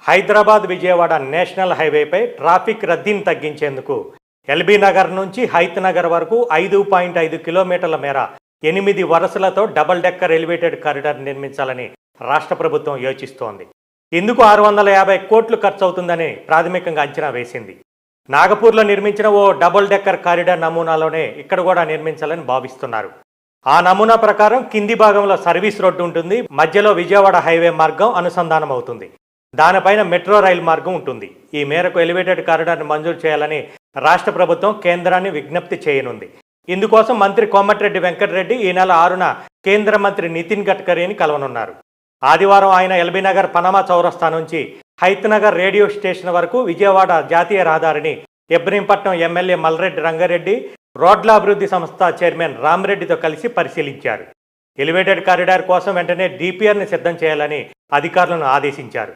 Hyderabad Vijayawada national హైవేపై traffic రద్దీని తగ్గించేందుకు LB Nagar నుంచి హైత్ నగర్ వరకు 5.5 కిలోమీటర్ల మేర 8 వరుసలతో డబుల్ డెక్కర్ ఎలివేటెడ్ కారిడార్ నిర్మించాలని రాష్ట్ర ప్రభుత్వం యోచిస్తోంది. ఇందుకు 650 కోట్లు ఖర్చు అవుతుందని ప్రాథమికంగా అంచనా వేసింది. నాగపూర్లో నిర్మించిన ఓ డబుల్ డెక్కర్ కారిడార్ నమూనాలోనే ఇక్కడ కూడా నిర్మించాలని భావిస్తున్నారు. ఆ నమూనా ప్రకారం కింది భాగంలో సర్వీస్ రోడ్డు ఉంటుంది, మధ్యలో విజయవాడ హైవే మార్గం అనుసంధానం అవుతుంది. దానిపైన మెట్రో రైలు మార్గం ఉంటుంది. ఈ మేరకు ఎలివేటెడ్ కారిడార్ను మంజూరు చేయాలని రాష్ట్ర ప్రభుత్వం కేంద్రాన్ని విజ్ఞప్తి చేయనుంది. ఇందుకోసం మంత్రి కోమటిరెడ్డి వెంకటరెడ్డి ఈ నెల 6న కేంద్ర మంత్రి నితిన్ గడ్కరీని కలవనున్నారు. ఆదివారం ఆయన ఎల్బీ నగర్ పనామా చౌరస్తా నుంచి హైత్ నగర్ రేడియో స్టేషన్ వరకు విజయవాడ జాతీయ రహదారిని ఇబ్రహీంపట్నం ఎమ్మెల్యే మల్రెడ్డి రంగారెడ్డి, రోడ్ల అభివృద్ధి సంస్థ చైర్మన్ రామ్రెడ్డితో కలిసి పరిశీలించారు. ఎలివేటెడ్ కారిడార్ కోసం వెంటనే DPRని సిద్ధం చేయాలని అధికారులను ఆదేశించారు.